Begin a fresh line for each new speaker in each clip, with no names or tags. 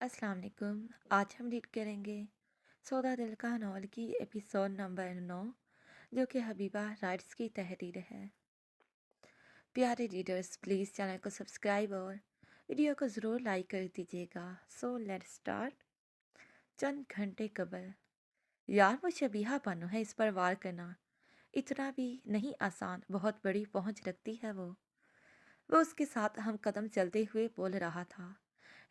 अस्सलाम वालेकुम। आज हम रीड करेंगे सौदा दिल का नॉवल की एपिसोड नंबर 9, जो कि हबीबा राइट्स की तहरीर है। प्यारे रीडर्स, प्लीज़ चैनल को सब्सक्राइब और वीडियो को ज़रूर लाइक कर दीजिएगा। So let's start. चंद घंटे कबल। यार, वो शबीहा बानो है, इस पर वार करना इतना भी नहीं आसान। बहुत बड़ी पहुंच रखती है वो उसके साथ हम कदम चलते हुए बोल रहा था।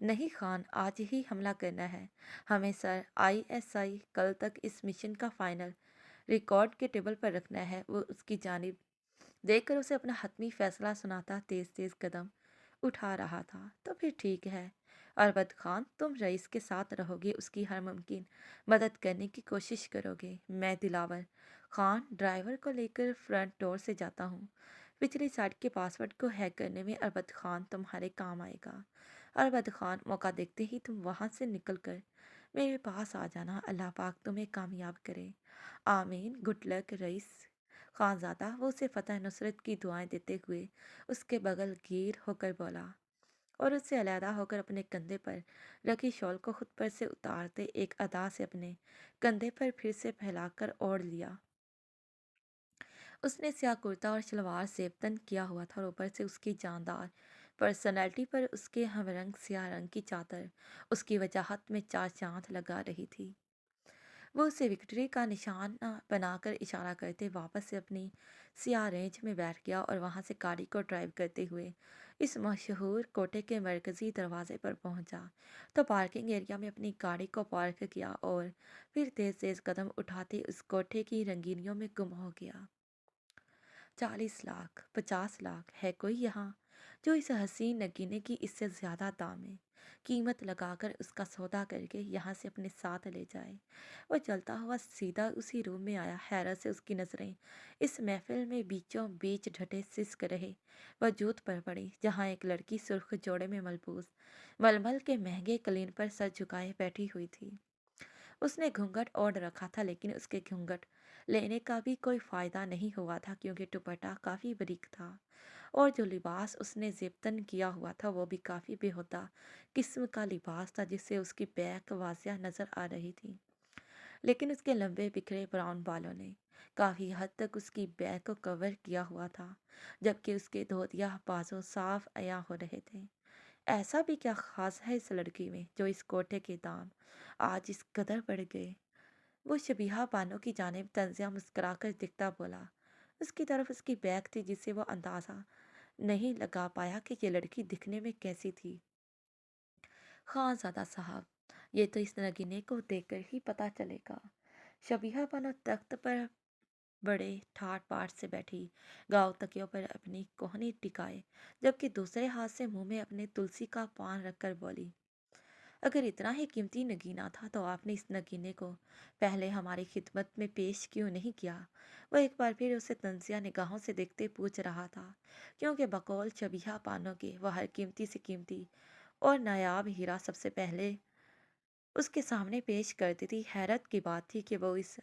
नहीं खान, आज ही हमला करना है हमें सर। आईएसआई कल तक इस मिशन का फाइनल रिकॉर्ड के टेबल पर रखना है। वो उसकी जानिब देखकर उसे अपना हतमी फैसला सुनाता तेज तेज कदम उठा रहा था। तो फिर ठीक है अरबद खान, तुम रईस के साथ रहोगे, उसकी हर मुमकिन मदद करने की कोशिश करोगे। मैं दिलावर खान ड्राइवर को लेकर फ्रंट डोर से जाता हूँ। पिछली साइड के पासवर्ड को हैक करने में अरबद खान तुम्हारे काम आएगा। अरबद खान, मौका देखते ही तुम वहाँ से निकल कर मेरे पास आ जाना। अल्लाह पाक तुम्हें कामयाब करे। आमीन। Good luck rice. खानजादा वो उसे फतह नुसरत की दुआएं देते हुए उसके बगल गिर होकर बोला और उससे अलहदा होकर अपने कंधे पर रखी शॉल को खुद पर से उतारते एक अदा से अपने कंधे पर फिर से फैलाकर ओढ़ लिया। उसने स्याह कुर्ता और शलवार सेबतन किया हुआ था और ऊपर से उसकी जानदार पर्सनैलिटी पर उसके हमरंग स्याह रंग की चादर उसकी वजाहत में चार चांद लगा रही थी। वो उसे विक्ट्री का निशाना बनाकर इशारा करते वापस से अपनी सियाह रेंज में बैठ गया और वहां से गाड़ी को ड्राइव करते हुए इस मशहूर कोटे के मरकजी दरवाजे पर पहुंचा। तो पार्किंग एरिया में अपनी गाड़ी को पार्क किया और फिर तेज तेज कदम उठाते उस कोठे की रंगीनियों में गुम हो गया। 40 लाख, 50 लाख, है कोई यहाँ जो इस हसीन नगीने की इससे ज्यादा दाम है कीमत लगाकर उसका सौदा करके यहाँ से अपने साथ ले जाए। वो चलता हुआ सीधा उसी रूम में आया। हैरत से उसकी नजरें इस महफिल में बीचों बीच ढटे सिसक रहे वजूद पर पड़ी, जहाँ एक लड़की सुर्ख जोड़े में मलबूस मलमल के महंगे कलीन पर सर झुकाए बैठी हुई थी। उसने घूंघट ओढ़ रखा था, लेकिन उसके घूंघट लेने का भी कोई फायदा नहीं हुआ था, क्योंकि दुपट्टा काफी बारीक था और जो लिबास उसने जेबतन किया हुआ था वो भी काफी बेहुदा किस्म का लिबास था, जिससे उसकी बैक वाजिया नजर आ रही थी। लेकिन उसके लंबे बिखरे ब्राउन बालों ने काफी हद तक उसकी बैक को कवर किया हुआ था, जबकि उसके धोतिया बाजू साफ अया हो रहे थे। ऐसा भी क्या खास है इस लड़की में जो इस कोटे के दाम आज इस कदर बढ़ गए। वो शबीहा बानो की जानिब तंजिया मुस्कुराकर दिखता बोला। उसकी तरफ उसकी बैग थी, जिससे वो अंदाजा नहीं लगा पाया कि ये लड़की दिखने में कैसी थी। खानजादा साहब, ये तो इस नगीने को देखकर ही पता चलेगा। शबीहा बानो तख्त पर बड़े ठाट बाट से बैठी, गाँव तकियों पर अपनी कोहनी टिकाए, जबकि दूसरे हाथ से मुंह में अपने तुलसी का पान रखकर बोली, अगर इतना ही कीमती नगीना था तो आपने इस नगीने को पहले हमारी खिदमत में पेश क्यों नहीं किया। वो एक बार फिर उसे तंजिया निगाहों से देखते पूछ रहा था, क्योंकि बकौल शबीहा पानों के वह हर कीमती से कीमती और नायाब हीरा सबसे पहले उसके सामने पेश करती थी। हैरत की बात थी कि वो इस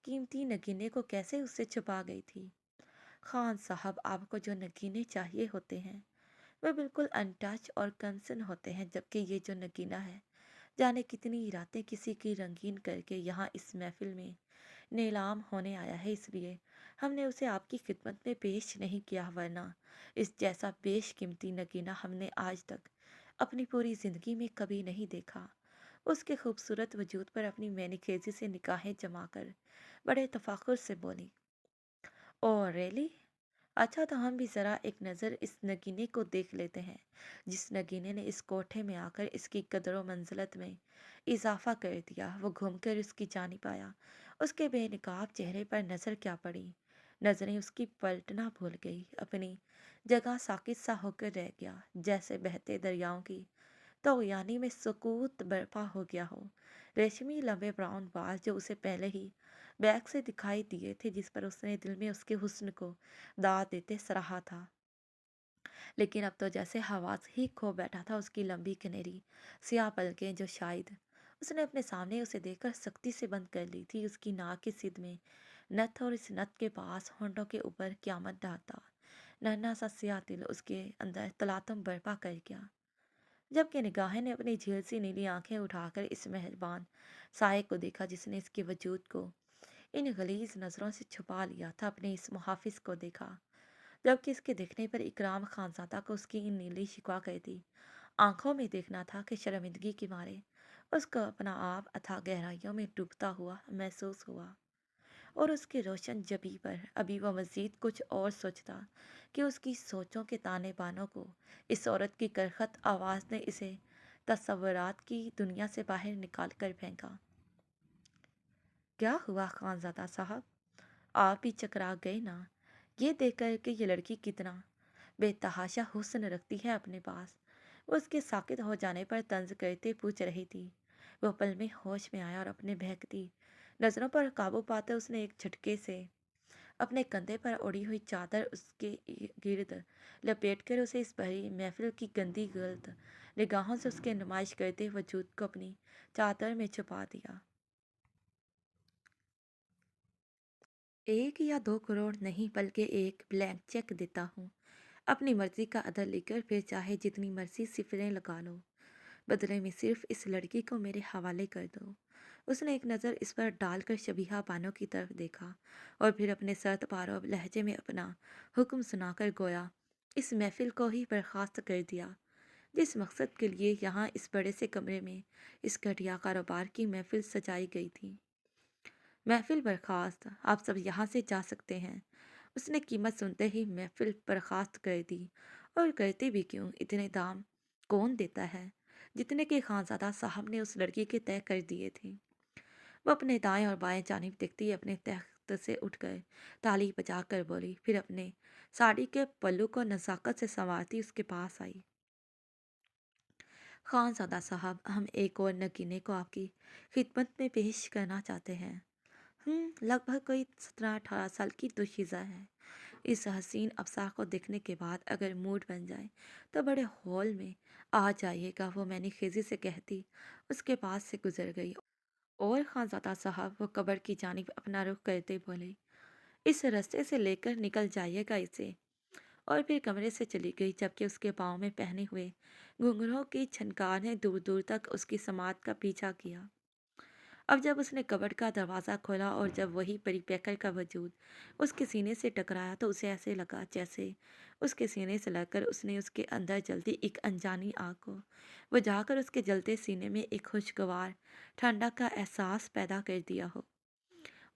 कीमती नगीने को कैसे उससे छुपा गई थी। खान साहब, आपको जो नगीने चाहिए होते हैं वे बिल्कुल अनटच और कंसन होते हैं, जबकि ये जो नगीना है जाने कितनी रातें किसी की रंगीन करके यहाँ इस महफिल में नीलाम होने आया है, इसलिए हमने उसे आपकी खिदमत में पेश नहीं किया, वरना इस जैसा बेशकीमती नगीना हमने आज तक अपनी पूरी जिंदगी में कभी नहीं देखा। उसके खूबसूरत वजूद पर अपनी मैनिखेजी से निगाहें जमाकर बड़े तफाकुर से बोली, ओ रियली, अच्छा तो हम भी ज़रा एक नज़र इस नगीने को देख लेते हैं, जिस नगीने ने इस कोठे में आकर इसकी कदर व मंजिलत में इजाफा कर दिया। वो घूमकर उसकी जानिब आया। उसके बेनकाब चेहरे पर नज़र क्या पड़ी। नज़रें उसकी पलटना भूल गई, अपनी जगह साकित सा होकर रह गया, जैसे बहते दरियाओं की तो यानी में सुकूत बर्पा हो गया हो। रेशमी लंबे ब्राउन बाल जो उसे पहले ही बैग से दिखाई दिए थे, जिस पर उसने दिल में उसके हुस्न को दाद देते सराहा था, लेकिन अब तो जैसे हवास ही खो बैठा था। उसकी लंबी कनेरी सियाह पलकें जो शायद उसने अपने सामने उसे देखकर सख्ती से बंद कर ली थी। उसकी नाक की सिद में नथ और इस नथ के पास होंठों के ऊपर क्यामत डालता नन्हा सा सियाह तिल उसके अंदर तलातम बर्पा कर गया। जबकि निगाहें ने अपनी झील सी नीली आंखें उठाकर इस मेहरबान साये को देखा जिसने इसके वजूद को इन गलीज नजरों से छुपा लिया था। अपने इस मुहाफिज को देखा, जबकि इसके दिखने पर इकराम खानजादा को उसकी इन नीली शिकवा कहती आंखों में देखना था कि शर्मिंदगी के मारे उसको अपना आप अथाह गहराइयों में डूबता हुआ महसूस हुआ। और उसके रोशन जबी पर अभी वह मजीद कुछ और सोचता कि उसकी सोचों के ताने बानों को इस औरत की करखत आवाज़ ने इसे तस्वुरात की दुनिया से बाहर निकाल कर फेंका। क्या हुआ खानजादा साहब, आप भी चकरा गए ना, ये देख कर कि ये लड़की कितना बेतहाशा हुस्न रखती है अपने पास। वो उसके साकित हो जाने पर तंज करते पूछ रही थी। वो पल में होश में आया और अपने बहकती नजरों पर काबू पाते उसने एक झटके से अपने कंधे पर ओढ़ी हुई चादर उसके गिर्द लपेटकर उसे इस भरी महफिल की गंदी गलत निगाहों से उसके नुमाइश करते वजूद को अपनी चादर में छुपा दिया। 1 या 2 करोड़ नहीं बल्कि एक ब्लैंक चेक देता हूँ। अपनी मर्जी का अदर लेकर फिर चाहे जितनी मर्जी सिफरें लगा लो, बदले में सिर्फ इस लड़की को मेरे हवाले कर दो। उसने एक नज़र इस पर डालकर शबीहा बानो की तरफ देखा और फिर अपने सर्द पारव लहजे में अपना हुक्म सुनाकर गोया इस महफिल को ही बर्खास्त कर दिया जिस मकसद के लिए यहाँ इस बड़े से कमरे में इस घटिया कारोबार की महफिल सजाई गई थी। महफिल बर्खास्त, आप सब यहाँ से जा सकते हैं। उसने कीमत सुनते ही महफिल बर्खास्त कर दी। और करते भी क्यों, इतने दाम कौन देता है जितने कि खानजादा साहब ने उस लड़की के तय कर दिए थे। वो अपने दाएं और बाएं जानिब देखती अपने तख्त से उठ गए, ताली बजा कर बोली, फिर अपने साड़ी के पल्लू को नज़ाकत से संवारती उसके पास आई। खानजादा साहब, हम एक और नगीने को आपकी खिदमत में पेश करना चाहते हैं। लगभग कोई 17-18 साल की दोशीज़ा है। इस हसीन अफ़सार को देखने के बाद अगर मूड बन जाए तो बड़े हॉल में आ जाइएगा, वो मैंने खिज़ी से कहती उसके पास से गुजर गई। और खानज़ादा साहब वो कब्र की जानिब अपना रुख करते बोले, इस रास्ते से लेकर निकल जाइएगा इसे। और फिर कमरे से चली गई, जबकि उसके पाँव में पहने हुए घुंघरों की छनकार ने दूर दूर तक उसकी समात का पीछा किया। अब जब उसने कबर्ड का दरवाज़ा खोला और जब वही परिपैकर का वजूद उसके सीने से टकराया तो उसे ऐसे लगा जैसे उसके सीने से लगकर उसने उसके अंदर जलती एक अनजानी आग को बुझाकर उसके जलते सीने में एक खुशगवार ठंडक का एहसास पैदा कर दिया हो।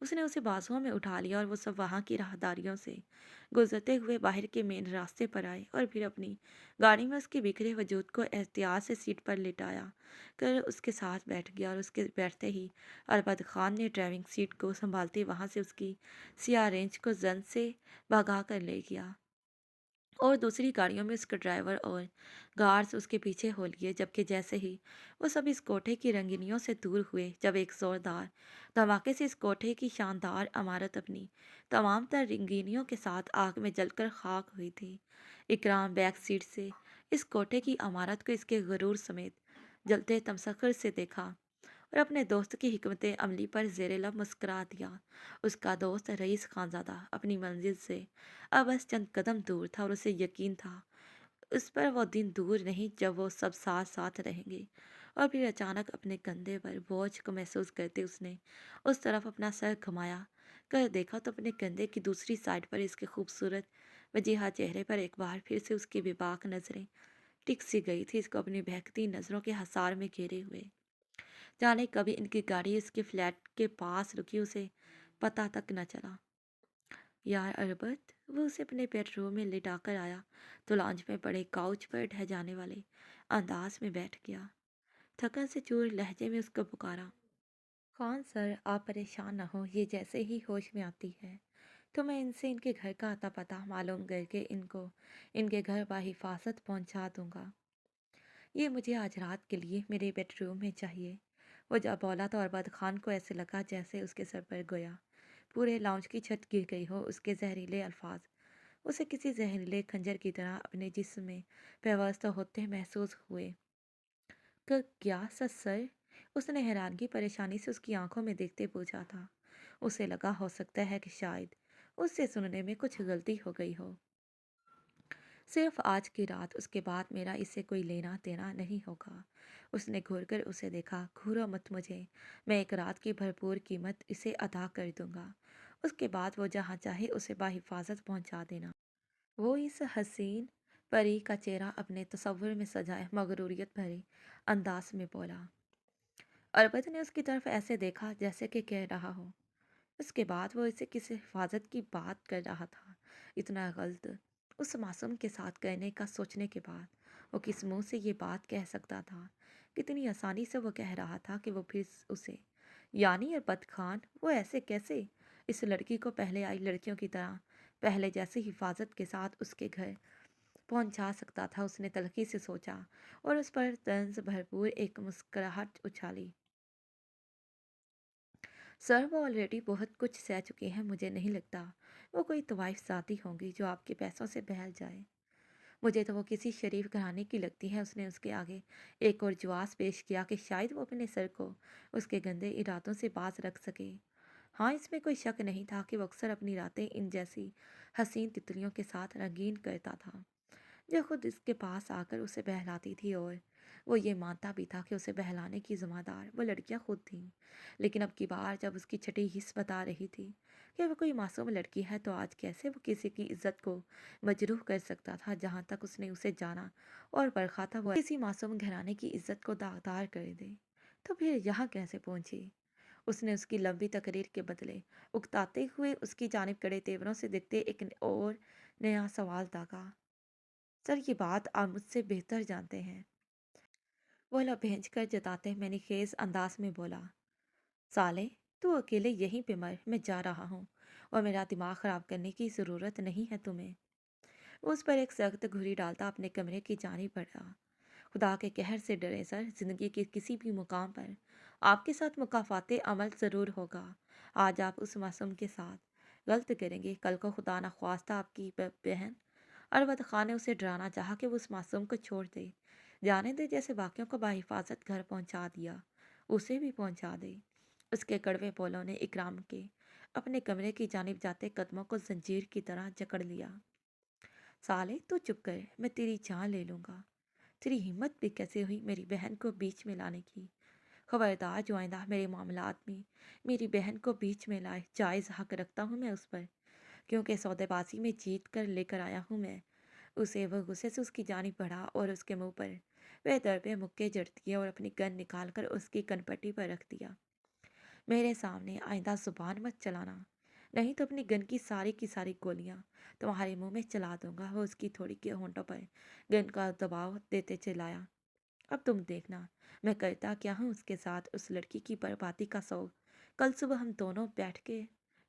उसने उसे बाजुओं में उठा लिया और वो सब वहाँ की राहदारियों से गुजरते हुए बाहर के मेन रास्ते पर आए और फिर अपनी गाड़ी में उसके बिखरे वजूद को एहतियात से सीट पर लिटाया कर उसके साथ बैठ गया। और उसके बैठते ही अरबद खान ने ड्राइविंग सीट को संभालते वहाँ से उसकी सियाह रेंज को जन से भगा कर ले गया और दूसरी गाड़ियों में उसके ड्राइवर और गार्ड्स उसके पीछे हो लिए। जबकि जैसे ही वो सब इस कोठे की रंगीनियों से दूर हुए, जब एक जोरदार धमाके से इस कोठे की शानदार इमारत अपनी तमाम तर रंगीनियों के साथ आग में जलकर खाक हुई थी। इकराम बैक सीट से इस कोठे की इमारत को इसके गरूर समेत जलते तमसखर से देखा और अपने दोस्त की हिकमत अमली पर ज़ेरे लब मुस्करा दिया। उसका दोस्त रईस खानज़ादा अपनी मंजिल से अब बस चंद कदम दूर था और उसे यकीन था उस पर वो दिन दूर नहीं जब वो सब साथ साथ रहेंगे। और फिर अचानक अपने कंधे पर बोझ को महसूस करते उसने उस तरफ अपना सर घुमाया कर देखा तो अपने कंधे की दूसरी साइड पर इसके खूबसूरत वजीहा चेहरे पर एक बार फिर से उसकी बेबाक नज़रें टिक सी गई थी, इसको अपनी बहकती नज़रों के हसार में घेरे हुए। जाने कभी इनकी गाड़ी इसके फ्लैट के पास रुकी, उसे पता तक न चला। यार अरबत, वो उसे अपने बेडरूम में लिटाकर आया तो लॉन्ज में पड़े काउच पर ढह जाने वाले अंदाज में बैठ गया। थकन से चूर लहजे में उसको पुकारा, खान सर आप परेशान न हो, ये जैसे ही होश में आती है तो मैं इनसे इनके घर का अता पता मालूम करके इनको इनके घर बाहिफाजत पहुंचा दूंगा। ये मुझे आज रात के लिए मेरे बेडरूम में चाहिए। वो जब बोला तो अरबाज खान को ऐसे लगा जैसे उसके सर पर गोया पूरे लाउंज की छत गिर गई हो। उसके जहरीले अल्फाज उसे किसी जहरीले खंजर की तरह अपने जिस्म में पेवस्त होते महसूस हुए। क्या सच सर? उसने हैरानगी परेशानी से उसकी आंखों में देखते पूछा था। उसे लगा हो सकता है कि शायद उससे सुनने में कुछ गलती हो गई हो। صرف آج کی رات، اس کے بعد میرا اسے کوئی لینا دینا نہیں ہوگا۔ اس نے گھور کر اسے دیکھا۔ گھورو مت مجھے، میں ایک رات کی بھرپور قیمت اسے ادا کر دوں گا۔ اس کے بعد وہ جہاں چاہے اسے بحفاظت پہنچا دینا۔ وہ اس حسین پری کا چہرہ اپنے تصور میں سجائے مغروریت بھرے انداز میں بولا۔ اربد نے اس کی طرف ایسے دیکھا جیسے کہ کہہ رہا ہو، اس کے بعد وہ اسے کس حفاظت کی بات کر رہا تھا؟ اتنا غلط اس معصوم کے ساتھ کرنے کا سوچنے کے بعد وہ کس منہ سے یہ بات کہہ سکتا تھا؟ کتنی آسانی سے وہ کہہ رہا تھا کہ وہ پھر اسے، یعنی اربد خان، وہ ایسے کیسے اس لڑکی کو پہلے آئی لڑکیوں کی طرح پہلے جیسی حفاظت کے ساتھ اس کے گھر پہنچا سکتا تھا؟ اس نے تلخی سے سوچا اور اس پر طنز بھرپور ایک مسکراہٹ اچھالی۔ سر، وہ آلریڈی بہت کچھ سہ چکی ہیں، مجھے نہیں لگتا وہ کوئی طوائف ذاتی ہوں گی جو آپ کے پیسوں سے بہل جائے۔ مجھے تو وہ کسی شریف گھرانے کی لگتی ہے۔ اس نے اس کے آگے ایک اور جواز پیش کیا کہ شاید وہ اپنے سر کو اس کے گندے ارادوں سے باز رکھ سکے۔ ہاں، اس میں کوئی شک نہیں تھا کہ وہ اکثر اپنی راتیں ان جیسی حسین تتلیوں کے ساتھ رنگین کرتا تھا جو خود اس کے پاس آ کر اسے بہلاتی تھی، اور وہ یہ مانتا بھی تھا کہ اسے بہلانے کی ذمہ دار وہ لڑکیاں خود تھیں۔ لیکن اب کی بار جب اس کی چھٹی حص بتا رہی تھی کہ وہ کوئی معصوم لڑکی ہے، تو آج کیسے وہ کسی کی عزت کو مجروح کر سکتا تھا؟ جہاں تک اس نے اسے جانا اور پرکھا تھا، وہ کسی معصوم گھرانے کی عزت کو داغدار کر دے۔ تو پھر یہاں کیسے پہنچی؟ اس نے اس کی لمبی تقریر کے بدلے اکتاتے ہوئے اس کی جانب کڑے تیوروں سے دیکھتے ایک اور نیا سوال داغا۔ سر، یہ بات آپ مجھ سے بہتر جانتے ہیں، وہ لب بھینچ کر جتاتے میں نے خیز انداز میں بولا۔ سالے، تو اکیلے یہیں پہ مر، میں جا رہا ہوں اور میرا دماغ خراب کرنے کی ضرورت نہیں ہے تمہیں۔ وہ اس پر ایک سخت گھوری ڈالتا اپنے کمرے کی جانب بڑھا۔ خدا کے قہر سے ڈرے سر، زندگی کے کسی بھی مقام پر آپ کے ساتھ مکافات عمل ضرور ہوگا۔ آج آپ اس معصوم کے ساتھ غلط کریں گے، کل کو خدا نخواستہ آپ کی بہن اربد خان نے اسے ڈرانا چاہا کہ وہ اس معصوم کو چھوڑ دے، جانے دے، جیسے باقیوں کو بحفاظت گھر پہنچا دیا، اسے بھی پہنچا دے۔ اس کے کڑوے بولوں نے اکرام کے اپنے کمرے کی جانب جاتے قدموں کو زنجیر کی طرح جکڑ لیا۔ سالے، تو چپ کر، میں تیری جان لے لوں گا۔ تیری ہمت بھی کیسے ہوئی میری بہن کو بیچ میں لانے کی؟ خبردار، جو آئندہ میرے معاملات میں میری بہن کو بیچ میں لائے، جائز حق رکھتا ہوں میں اس پر، کیونکہ سودے بازی میں جیت کر لے کر آیا ہوں میں اسے۔ وہ غصے سے اس کی جانب بڑھا اور اس کے منہ پر وہ دربے مکے جڑ دیے اور اپنی گن نکال کر اس کی کنپٹی پر رکھ دیا۔ میرے سامنے آئندہ زبان مت چلانا، نہیں تو اپنی گن کی ساری گولیاں تمہارے منہ میں چلا دوں گا۔ وہ اس کی تھوڑی کے ہونٹوں پر گن کا دباؤ دیتے چلایا۔ اب تم دیکھنا میں کرتا کیا ہوں اس کے ساتھ، اس لڑکی کی بربادی کا سوگ کل صبح ہم دونوں بیٹھ کے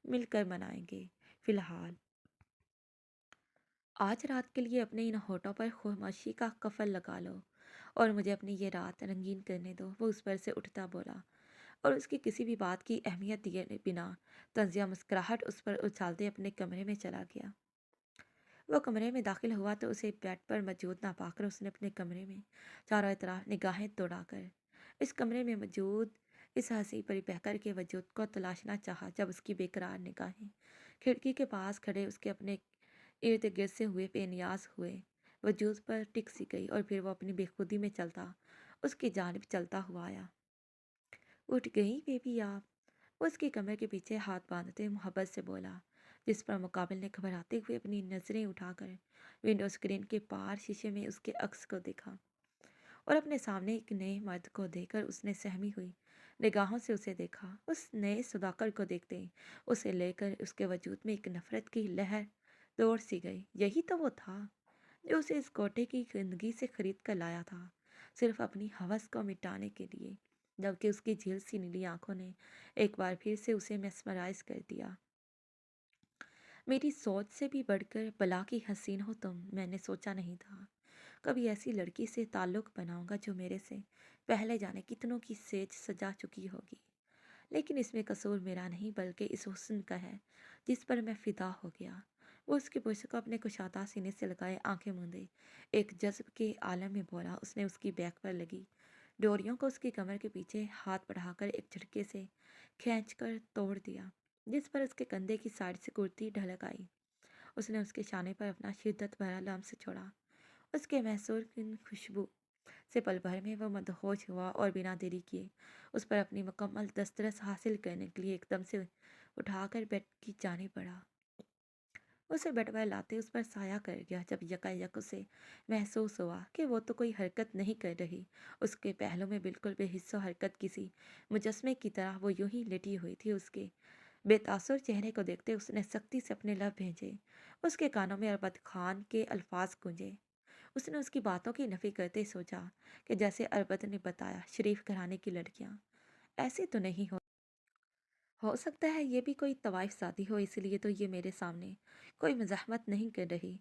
مل کر منائیں گے۔ فی الحال آج رات کے لیے اپنے ان ہونٹوں پر خاموشی کا کفل لگا لو اور مجھے اپنی یہ رات رنگین کرنے دو۔ وہ اس پر سے اٹھتا بولا اور اس کی کسی بھی بات کی اہمیت دیے بنا طنزیہ مسکراہٹ اس پر اچھالتے اپنے کمرے میں چلا گیا۔ وہ کمرے میں داخل ہوا تو اسے بیڈ پر موجود نہ پا کر اس نے اپنے کمرے میں چاروں طرف نگاہیں دوڑا کر اس کمرے میں موجود اس ہنسی پری بہکر کے وجود کو تلاشنا چاہا۔ جب اس کی بے قرار نگاہیں کھڑکی کے پاس کھڑے اس کے اپنے ارد گرد سے ہوئے بے نیاز ہوئے وجود پر ٹک سی گئی، اور پھر وہ اپنی بے خودی میں چلتا اس کی جانب چلتا ہوا آیا۔ اٹھ گئی بیبی آپ؟ وہ اس کی کمر کے پیچھے ہاتھ باندھتے محبت سے بولا، جس پر مقابل نے گھبراتے ہوئے اپنی نظریں اٹھا کر ونڈو اسکرین کے پار شیشے میں اس کے عکس کو دیکھا، اور اپنے سامنے ایک نئے مرد کو دیکھ کر اس نے سہمی ہوئی نگاہوں سے اسے دیکھا۔ اس نئے صداقت کو دیکھتے اسے لے کر اس کے وجود میں ایک نفرت کی لہر دوڑ سی گئی۔ یہی تو وہ تھا جو اسے اس کوٹے کی گندگی سے خرید کر لایا تھا، صرف اپنی ہوس کو مٹانے کے لیے، جبکہ اس کی جھیل سی نیلی آنکھوں نے ایک بار پھر سے اسے میسمرائز کر دیا۔ میری سوچ سے بھی بڑھ کر بلا کی حسین ہو تم، میں نے سوچا نہیں تھا کبھی ایسی لڑکی سے تعلق بناؤں گا جو میرے سے پہلے جانے کتنوں کی سیج سجا چکی ہوگی۔ لیکن اس میں قصور میرا نہیں بلکہ اس حسن کا ہے جس پر میں فدا ہو گیا۔ وہ اس کے پرس کو اپنے کشادہ سینے سے لگائے آنکھیں موندے ایک جذب کے عالم میں بولا۔ اس نے اس کی بیک پر لگی ڈوریوں کو اس کی کمر کے پیچھے ہاتھ بڑھا کر ایک جھٹکے سے کھینچ کر توڑ دیا، جس پر اس کے کندھے کی سائڈ سے کرتی ڈھلک آئی۔ उसने उसके शाने पर अपना शिद्दत भरा लम्स छोड़ा। उसके मैसूर की खुशबू से पल भर में वह मदहोश हुआ और बिना देरी किए उस पर अपनी मुकम्मल दस्तरस हासिल करने के लिए एकदम से उठाकर बेड की जाने पड़ा। उसे बेड पर लाते उस पर साया कर गया। जब यकायक उसे महसूस हुआ कि वो तो कोई हरकत नहीं कर रही, उसके पहलू में बिल्कुल बेहिस्सो हरकत किसी मुजस्मे की तरह वो यूं ही लेटी हुई थी। उसके बेतासुर चेहरे को देखते उसने सख्ती से अपने लब भेजे। उसके कानों में अरबद खान के अल्फाज गूंजे। उसने उसकी बातों की नफी करते सोचा कि जैसे अरबद ने बताया, शरीफ घराने की लड़कियां ऐसी तो नहीं हो सकता है ये भी कोई तवाइफ शादी हो, इसलिए तो ये मेरे सामने कोई मज़ाहमत नहीं कर रही।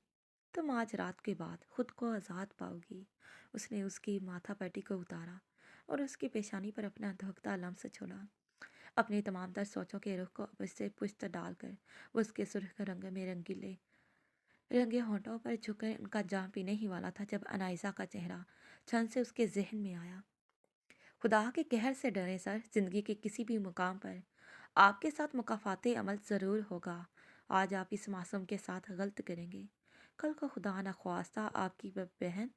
तुम आज रात के बाद खुद को आज़ाद पाओगी। उसने उसकी माथा पट्टी को उतारा और उसकी पेशानी पर अपना धोखता लम्स छोड़ा। अपनी तमाम तर सोचों के रुख को अब से पुश्त डालकर वो उसके सुर्ख रंग में रंगीले रंगे होंठों पर झुककर उनका जाम पीने ही वाला था जब अनाइसा का चेहरा क्षण से उसके जहन में आया। खुदा के कहर से डरे सर, जिंदगी के किसी भी मुकाम पर आपके साथ मुकाफाते अमल ज़रूर होगा। आज आप इस मासूम के साथ गलत करेंगे, कल को खुदा न ख्वास्ता आपकी बहन।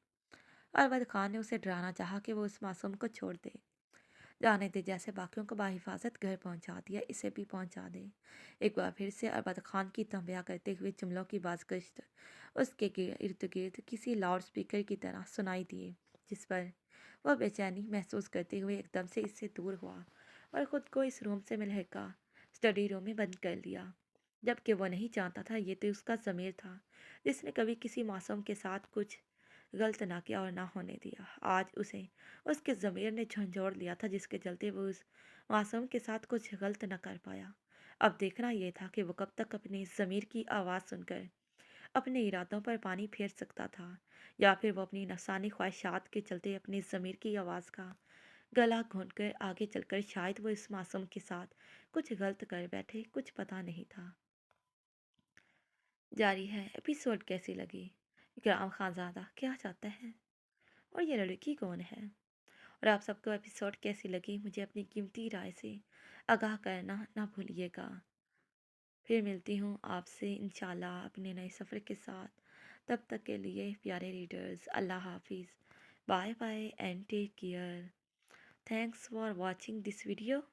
अरवद खान ने उसे डराना चाहा कि वो उस मासूम को छोड़ दे, जाने दे, जैसे बाकियों को बाहिफाजत घर पहुंचा दिया, इसे भी पहुंचा दे। एक बार फिर से अरबद खान की तंबिया करते हुए जुमलों की बाजगश्त उसके इर्द गिर्द किसी लाउड स्पीकर की तरह सुनाई दिए, जिस पर वह बेचैनी महसूस करते हुए एकदम से इससे दूर हुआ और ख़ुद को इस रूम से मिलहका स्टडी रूम में बंद कर लिया। जबकि वो नहीं जानता था, ये तो उसका ज़मीर था जिसने कभी किसी मासूम के साथ कुछ गलत ना किया और ना होने दिया। आज उसे उसके ज़मीर ने झंझोड़ लिया था, जिसके चलते वो उस मासूम के साथ कुछ गलत न कर पाया। अब देखना यह था कि वो कब तक अपने ज़मीर की आवाज़ सुनकर अपने इरादों पर पानी फेर सकता था, या फिर वो अपनी नफसानी ख्वाहिशात के चलते अपनी ज़मीर की आवाज़ का गला घोंट कर आगे चलकर शायद वो इस मासूम के साथ कुछ गलत कर बैठे, कुछ पता नहीं था। जारी है। एपिसोड कैसी लगी? इकराम खानज़ादा क्या चाहता है और ये लड़की कौन है? और आप सबको एपिसोड कैसी लगी मुझे अपनी कीमती राय से आगाह करना ना भूलिएगा। फिर मिलती हूँ आपसे इंशाल्लाह अपने नए सफ़र के साथ। तब तक के लिए प्यारे रीडर्स, अल्लाह हाफिज़, bye bye and take care. Thanks for watching this video.